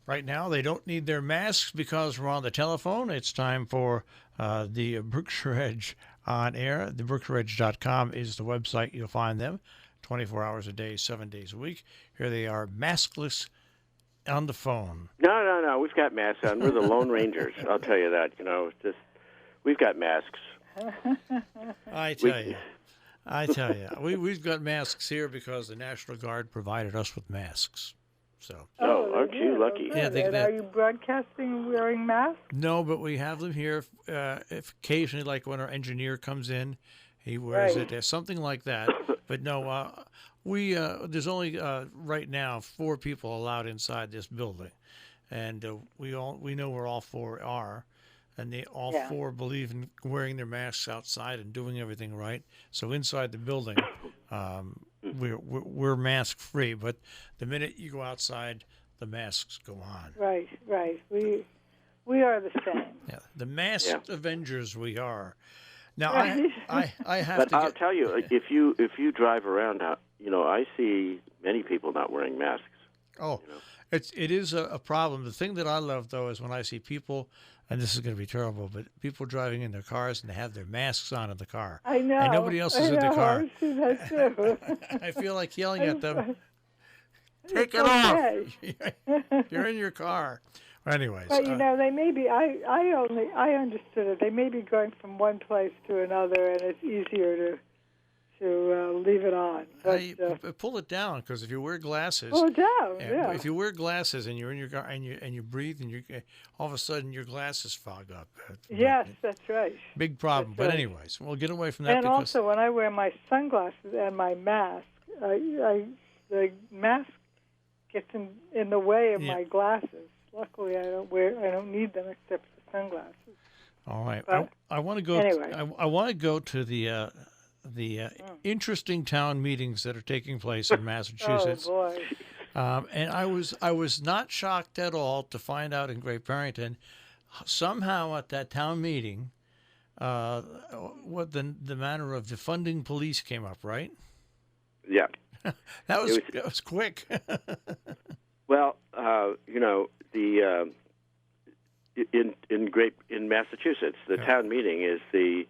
Right now, they don't need their masks because we're on the telephone. It's time for the Berkshire Edge on air. The BerkshireEdge.com is the website. You'll find them 24 hours a day, 7 days a week. Here they are, maskless on the phone. No. We've got masks on. We're the Lone Rangers. I'll tell you that. We've got masks. I tell you, we've got masks here because the National Guard provided us with masks. So. Oh, aren't you lucky? Yeah, are you broadcasting wearing masks? No, but we have them here. If occasionally, like when our engineer comes in, he wears it, something like that. But no, there's only right now 4 people allowed inside this building, and we know where all 4 are, and they all 4 believe in wearing their masks outside and doing everything right. So inside the building, we're mask free. But the minute you go outside, the masks go on. Right. We are the same. Yeah, the masked Avengers we are. Now I have but to. I'll tell you, if you drive around, I see many people not wearing masks. Oh, it is a problem. The thing that I love though is when I see people, and this is going to be terrible, but people driving in their cars and they have their masks on in the car. I know. And nobody else is in the car. I see that too. I feel like yelling at them. Take it off. You're in your car. Anyways. But they may be. I understood it. They may be going from one place to another, and it's easier to leave it on. But, pull it down, because if you wear glasses. Pull it down. Yeah. If you wear glasses and you're in your car and you breathe and all of a sudden your glasses fog up. Yes, that's right. Big problem. But anyways, we'll get away from that. And also, when I wear my sunglasses and my mask, the mask gets in the way of my glasses. Luckily, I don't need them except for sunglasses. All right. But I want to go. Anyway. I want to go to the interesting town meetings that are taking place in Massachusetts. Oh boy! And I was not shocked at all to find out in Great Barrington, somehow at that town meeting, what the matter of defunding police came up, right? Yeah. that was quick. Well, in Massachusetts, the town meeting is the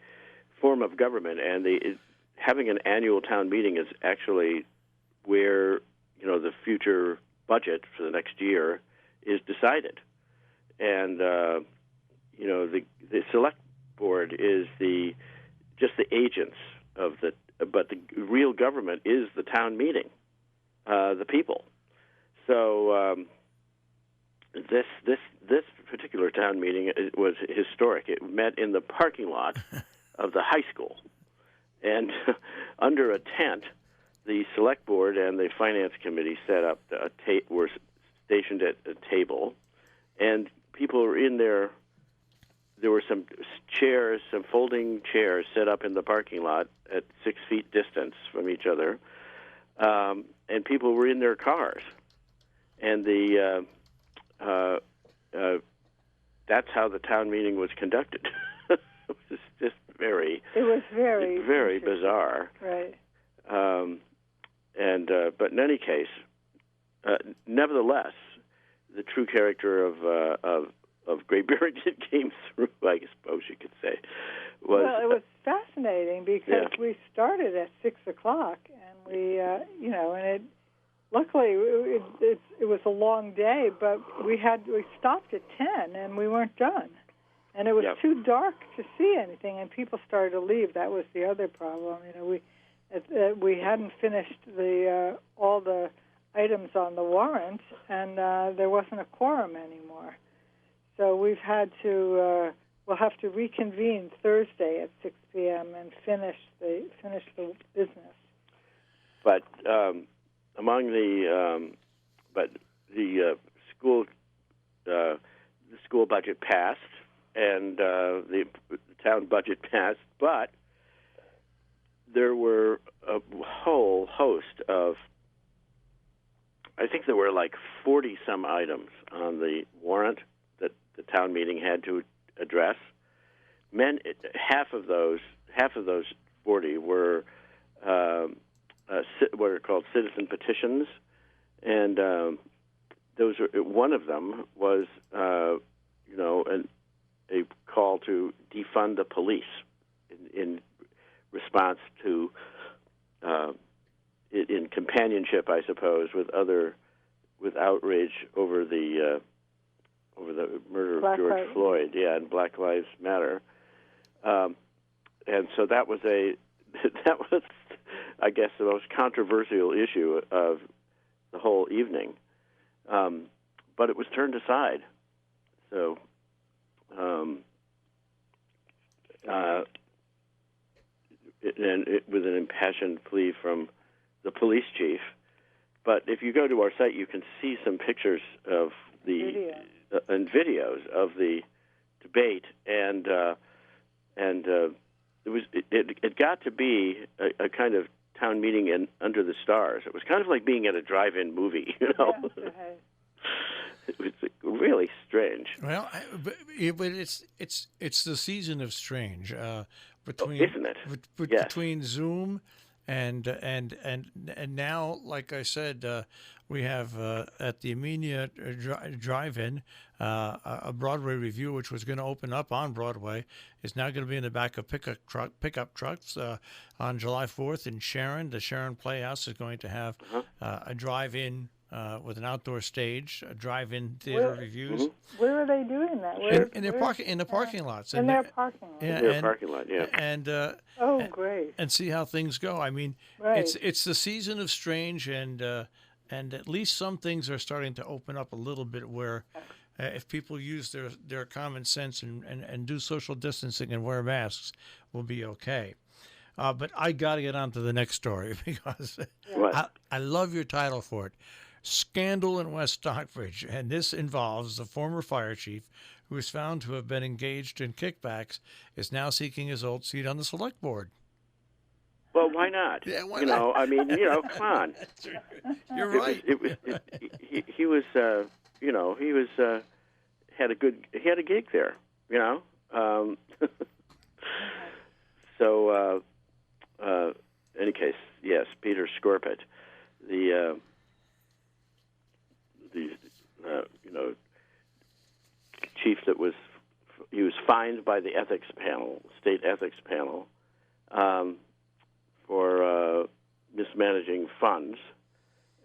form of government, and having an annual town meeting is actually where the future budget for the next year is decided, and the select board is just the agents of but the real government is the town meeting, the people. So this particular town meeting was historic. It met in the parking lot of the high school, and under a tent, the select board and the finance committee set up were stationed at a table, and people were in there. There were some chairs, some folding chairs set up in the parking lot at 6 feet distance from each other, and people were in their cars. And that's how the town meeting was conducted. It was just very bizarre. Right. But in any case, nevertheless, the true character of Great Barrington came through, I suppose you could say. It was fascinating because we started at 6:00, and we, and it. Luckily, it was a long day, but we stopped at 10, and we weren't done, and it was too dark to see anything, and people started to leave. That was the other problem. We hadn't finished all the items on the warrant, and there wasn't a quorum anymore. So we'll have to reconvene Thursday at 6 p.m. and finish the business. But among the school budget passed, and the town budget passed, but there were a whole host of, I think there were like 40 some items on the warrant that the town meeting had to address. Half of those 40 were what are called citizen petitions, and one of them was, a call to defund the police in response to, in companionship, I suppose, with outrage over the murder of George Floyd, and Black Lives Matter, and so that was I guess, the most controversial issue of the whole evening, but it was turned aside. So, with an impassioned plea from the police chief. But if you go to our site, you can see some pictures of and videos of the debate, and it got to be a kind of town meeting under the stars. It was kind of like being at a drive-in movie, Yeah, It was really strange. Well, but it's the season of strange between isn't it? Yes. Between Zoom and now, like I said, we have at the Amenia Drive-In a Broadway review, which was going to open up on Broadway, is now going to be in the back of pickup trucks on July 4th in Sharon. The Sharon Playhouse is going to have a drive-in with an outdoor stage, drive-in theater reviews. Mm-hmm. Where are they doing that? In their parking lots. In their parking lot. Yeah, in their parking lot, yeah. And great. And see how things go. I mean, it's the season of strange, and at least some things are starting to open up a little bit where if people use their common sense and do social distancing and wear masks, we'll be okay. But I got to get on to the next story because I love your title for it. Scandal in West Stockbridge, and this involves the former fire chief who is found to have been engaged in kickbacks, is now seeking his old seat on the select board. Well, why not? Yeah, why not? I mean, come on. You're right. He was, had a gig there, So, any case, yes, Peter Scorpet, the chief he was fined by the state ethics panel, for mismanaging funds,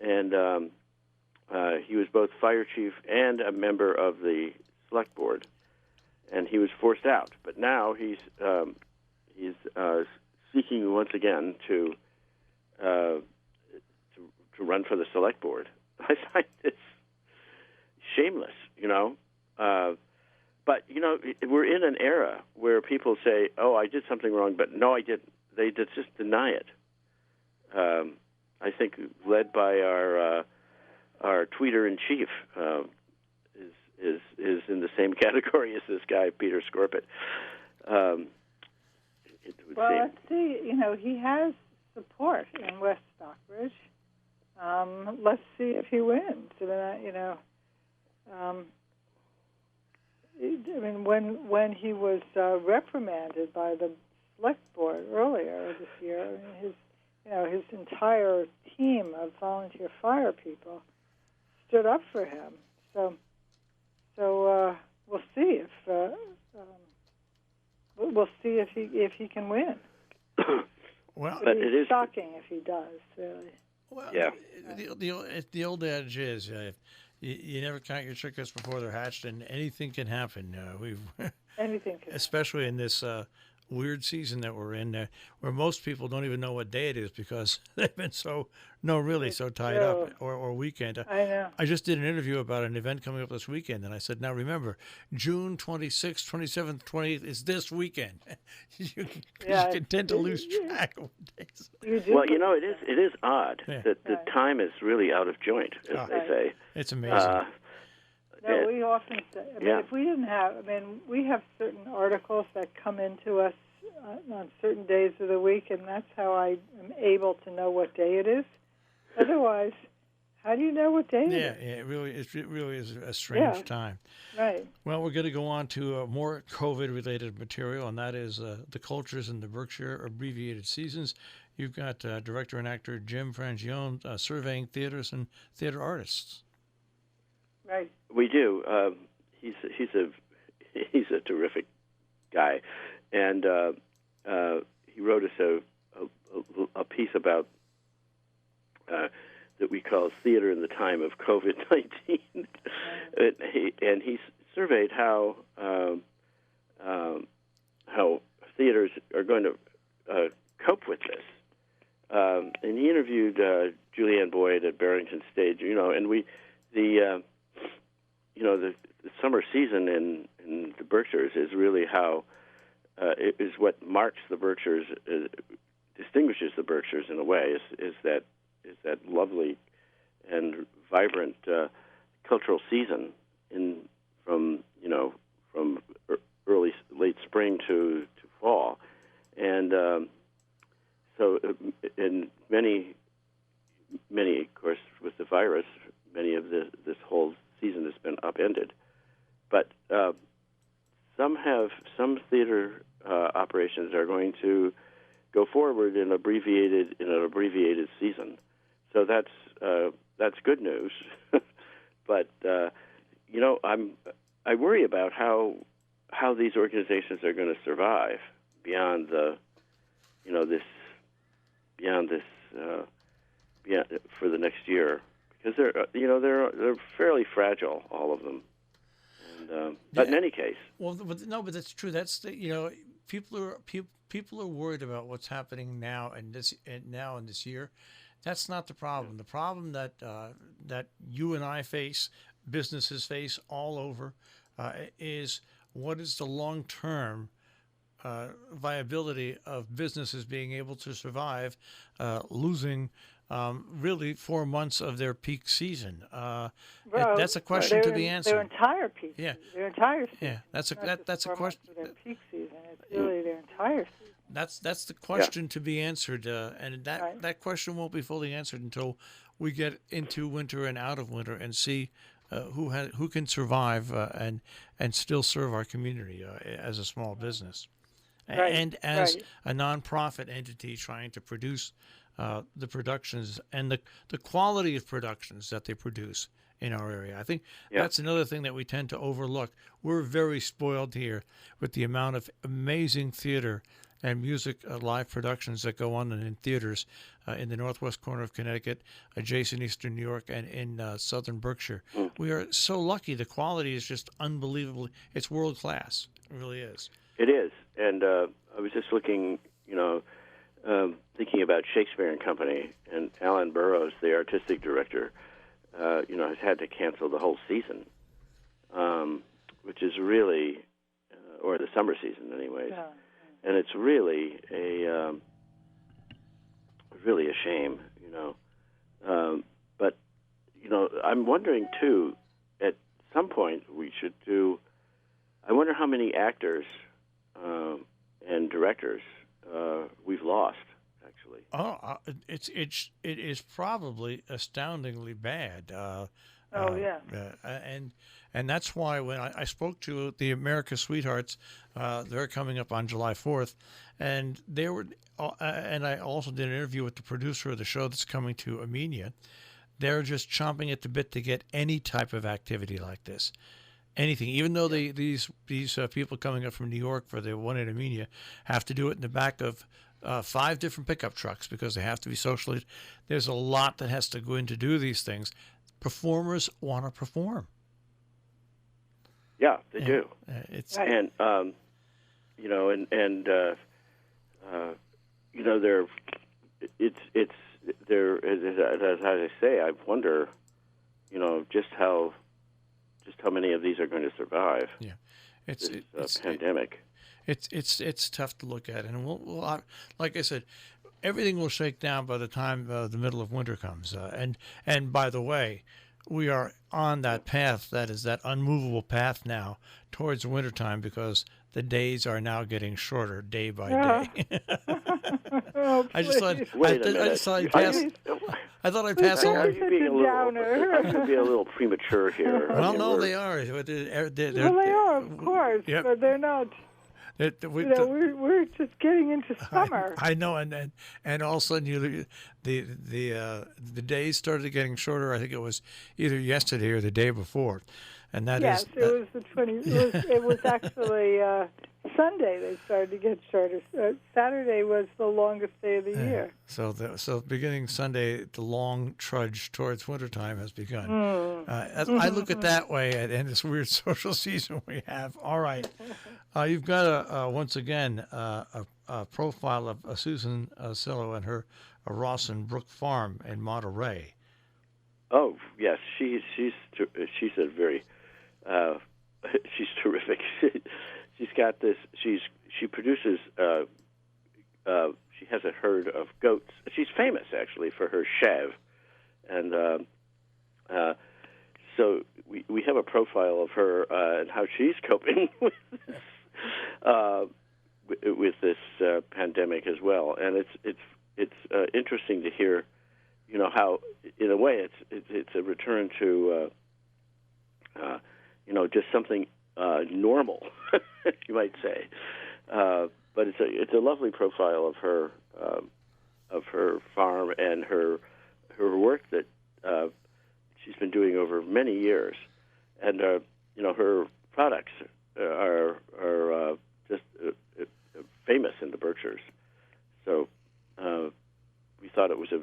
and he was both fire chief and a member of the select board, and he was forced out. But now he's seeking once again to run for the select board. I find this shameless, but we're in an era where people say, "Oh, I did something wrong," but no, I didn't. They just deny it. I think led by our tweeter in chief is in the same category as this guy Peter Scorpet. Let's see. He has support in West Stockbridge. Let's see if he wins. When he was reprimanded by the select board earlier this year, his entire team of volunteer fire people stood up for him. So we'll see if he can win. Well, but it is shocking if he does, really. Well, yeah. The old adage is you never count your chickens before they're hatched, and anything can happen. Anything can especially in this weird season that we're in, where most people don't even know what day it is because they've been so tied up or weekend. I know. I just did an interview about an event coming up this weekend, and I said, now remember, June 26th, 27th, 28th is this weekend. you can tend to lose track of days. Well, it is odd that the time is really out of joint, as they say. It's amazing. No, we often say, if we didn't have, we have certain articles that come into us on certain days of the week, and that's how I am able to know what day it is. Otherwise, how do you know what day it is? Yeah, it really is a strange time. Right. Well, we're going to go on to more COVID-related material, and that is the cultures in the Berkshire abbreviated seasons. You've got director and actor Jim Frangione surveying theaters and theater artists. Right. We do. He's a terrific guy, and he wrote us a piece about that we call theater in the time of COVID-19, and he surveyed how theaters are going to cope with this. And he interviewed Julianne Boyd at Barrington Stage, and the summer season in the Berkshires is really how it is what marks the Berkshires, distinguishes the Berkshires in a way. Is that lovely and vibrant cultural season from late spring to fall, and so in many, of course, with the virus, many of this whole season has been upended. But some theater operations are going to go forward in an abbreviated season. So that's good news. But I worry about how these organizations are going to survive beyond for the next year, because they're fairly fragile, all of them. And but in any case, well, but that's true. That's people are worried about what's happening now and this year. That's not the problem. The problem that you and I face, businesses face all over, is what is the long-term viability of businesses being able to survive, losing really 4 months of their peak season. That's a question to be answered. Their entire peak. Yeah. Their entire season. Yeah. That's a question. Their peak season. It's really their entire season. That's the question to be answered, and that question won't be fully answered until we get into winter and out of winter and see who can survive and still serve our community as a small business, and as a nonprofit entity trying to produce the productions and the quality of productions that they produce in our area. I think that's another thing that we tend to overlook. We're very spoiled here with the amount of amazing theater and music live productions that go on in theaters in the northwest corner of Connecticut, adjacent eastern New York, and in southern Berkshire. We are so lucky. The quality is just unbelievable. It's world class. It really is. It is. And I was just looking, thinking about Shakespeare and Company, and Alan Burrows, the artistic director, has had to cancel the whole season, which is really, or the summer season anyways. Yeah. And it's really a shame, But I'm wondering too. At some point, we should do. I wonder how many actors and directors we've lost. Actually. Oh, it is probably astoundingly bad. And that's why when I spoke to the America Sweethearts, they're coming up on July 4th, and they were, and I also did an interview with the producer of the show that's coming to Armenia. They're just chomping at the bit to get any type of activity like this, anything. Even though these people coming up from New York for the one in Armenia have to do it in the back of 5 different pickup trucks because they have to be socially. There's a lot that has to go in to do these things. Performers want to perform. Yeah, they do. It's and they're as I say, I wonder, just how many of these are going to survive. Yeah, it's pandemic. It's tough to look at, and we'll like I said, everything will shake down by the time the middle of winter comes. And by the way, we are on that path, that is that unmovable path now towards wintertime, because the days are now getting shorter day by day. Oh, I just thought I'd pass along. You're being a little premature here. Well, no, they are. Well, they are, of course, yep. but they're not. we're just getting into summer. I know, and all of a sudden the days started getting shorter. I think it was either yesterday or the day before, and that yes, is. Yes, it was the 20. It was actually Sunday. They started to get shorter. Saturday was the longest day of the year. So beginning Sunday, the long trudge towards wintertime has begun. I look at that way, and this weird social season we have. All right, you've got once again a profile of Susan Sillo and her Rawson Brook Farm in Monterey. Oh yes, she's a very she's terrific. She's got this. She produces. She has a herd of goats. She's famous actually for her chav, and so we have a profile of her and how she's coping with this pandemic as well. And it's interesting to hear, how in a way it's a return to just something normal, you might say. But it's a lovely profile of her farm and her work that she's been doing over many years, and her products are just famous in the Berkshires. So we thought it was a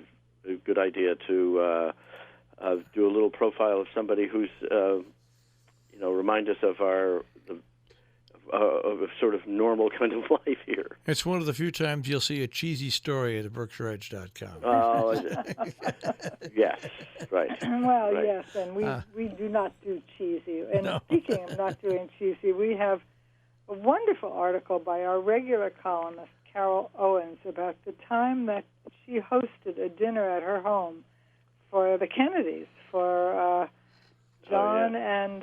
good idea to do a little profile of somebody who's remind us of of a sort of normal kind of life here. It's one of the few times you'll see a cheesy story at BerkshireEdge.com. Oh, yes, right. Well, right. Yes, and we do not do cheesy. And No. Speaking of not doing cheesy, we have a wonderful article by our regular columnist, Carol Owens, about the time that she hosted a dinner at her home for the Kennedys, for John and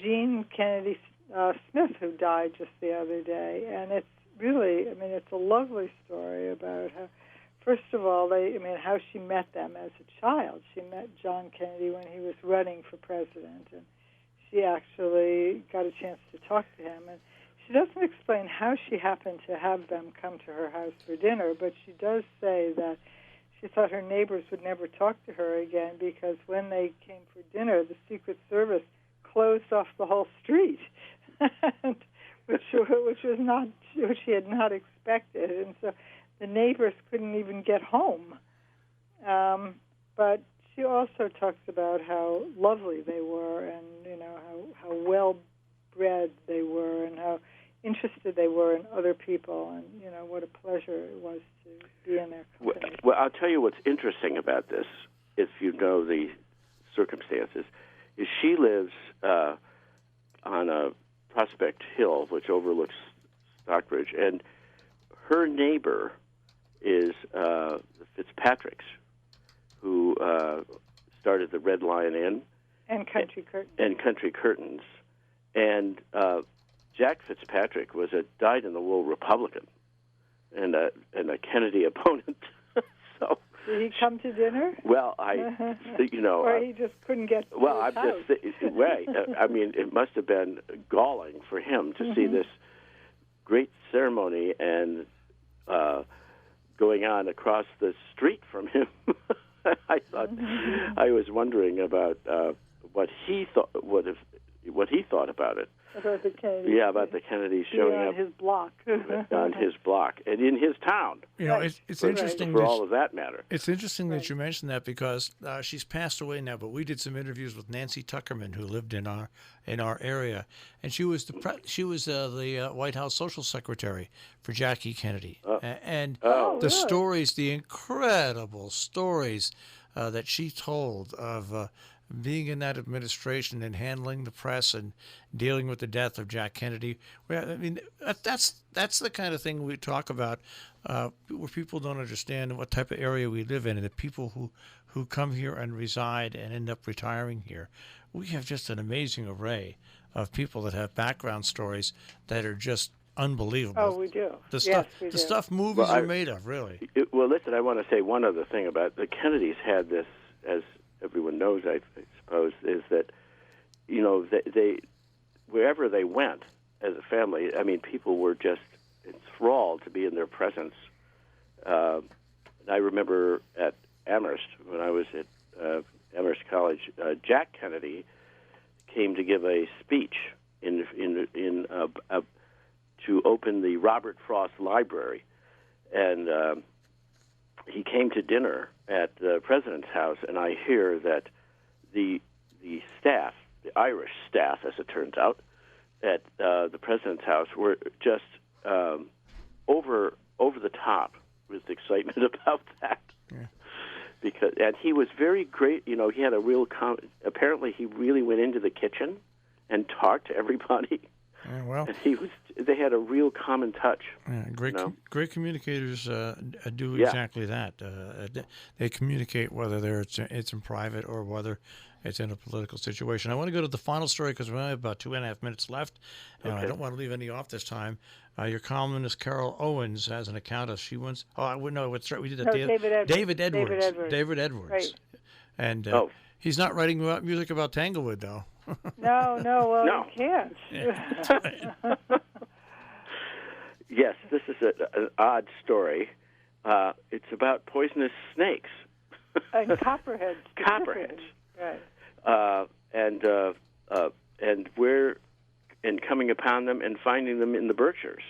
Jean Kennedy Smith, who died just the other day. And it's really, it's a lovely story about how, first of all, how she met them as a child. She met John Kennedy when he was running for president, and she actually got a chance to talk to him. And she doesn't explain how she happened to have them come to her house for dinner, but she does say that she thought her neighbors would never talk to her again because when they came for dinner, the Secret Service closed off the whole street, which she had not expected, and so the neighbors couldn't even get home. But she also talks about how lovely they were, and how well bred they were, and how interested they were in other people, and what a pleasure it was to be in their company. Well, I'll tell you what's interesting about this, if you know the circumstances, is she lives on a Prospect Hill, which overlooks Stockbridge, and her neighbor is the Fitzpatricks, who started the Red Lion Inn and Country Curtains. And Jack Fitzpatrick was a dyed-in-the-wool Republican and a Kennedy opponent. So did he come to dinner? Well, or he just couldn't get. Well, I'm just right. It must have been galling for him to see this great ceremony and going on across the street from him. I thought I was wondering about what he thought about it. About the Kennedys. Yeah, about the Kennedys showing up on his block. on his block and in his town. It's interesting. For all of that matter. It's interesting that you mentioned that because she's passed away now. But we did some interviews with Nancy Tuckerman, who lived in our area, and she was the White House social secretary for Jackie Kennedy. Stories, the incredible stories that she told of being in that administration and handling the press and dealing with the death of Jack Kennedy. That's the kind of thing we talk about where people don't understand what type of area we live in, and the people who come here and reside and end up retiring here. We have just an amazing array of people that have background stories that are just unbelievable. Oh, we do. The stuff movies are made of, really. Listen, I want to say one other thing about the Kennedys had this, as everyone knows, I suppose, is that, wherever they went as a family, I mean, people were just enthralled to be in their presence. And I remember at Amherst, when I was at Amherst College, Jack Kennedy came to give a speech to open the Robert Frost Library, and he came to dinner at the president's house, and I hear that the staff, the Irish staff, as it turns out, at the president's house were just over the top with excitement about that. Yeah. And he was very great. You know, he had a real. Apparently, he really went into the kitchen and talked to everybody. Yeah, well, and they had a real common touch. Yeah, great communicators do Yeah. exactly that. They communicate whether it's in private or whether it's in a political situation. I want to go to the final story because we only have about 2.5 minutes left. And I don't want to leave any off this time. Your columnist Carol Owens has an account of she once. Oh, I wouldn't know what's right. We did that. David Edwards. David Edwards. Right. And he's not writing music about Tanglewood, though. No. Well, No. you can't. Yeah. Yes, this is an odd story. It's about poisonous snakes. And copperheads. Copperheads. Right. And coming upon them and finding them in the Berkshires.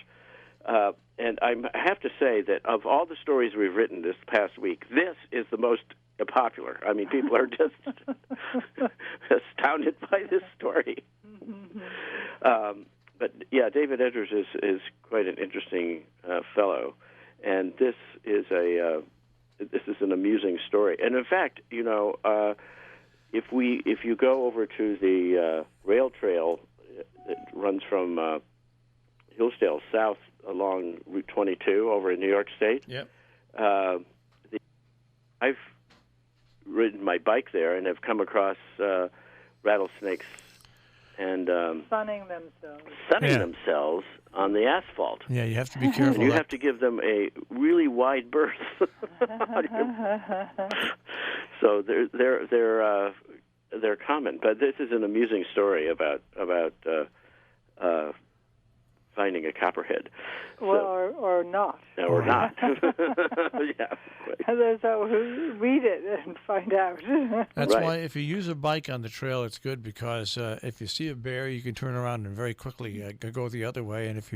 And I have to say that of all the stories we've written this past week, this is the most popular. I mean, people are just astounded by this story. But yeah, David Edwards is quite an interesting fellow, and this is an amusing story. And in fact, you know, if you go over to the rail trail that runs from Hillsdale south along Route 22 over in New York State, Yep. I've ridden my bike there and have come across rattlesnakes and Sunning themselves. themselves on the asphalt. Yeah, you have to be careful. And you have to give them a really wide berth. So they're common. But this is an amusing story about finding a copperhead. Well, or not. Or not. Yeah. Right. So read it and find out. That's Right. why if you use a bike on the trail, it's good because if you see a bear, you can turn around and very quickly go the other way. And if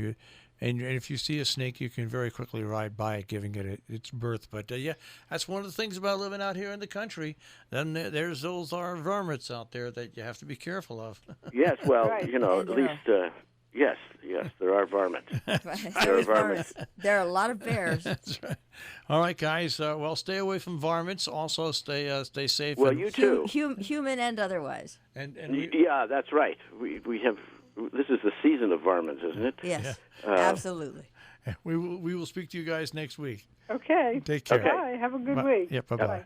you see a snake, you can very quickly ride by it, giving it its berth. But yeah, that's one of the things about living out here in the country. Then there's those varmints out there that you have to be careful of. Yes, well, Right. you know, at least, yes, there are varmints. There are varmints. There are a lot of bears. That's right. All right, guys. Well, stay away from varmints. Also, stay safe. Well, and, you too. Human and otherwise. and Yeah, that's right. We have. This is the season of varmints, isn't it? Yes, absolutely. we will speak to you guys next week. Okay. Take care. Okay. Bye. Have a good week. Yeah, bye-bye.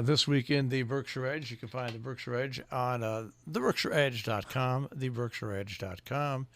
This week in the Berkshire Edge, you can find the Berkshire Edge on theberkshireedge.com, theberkshireedge.com.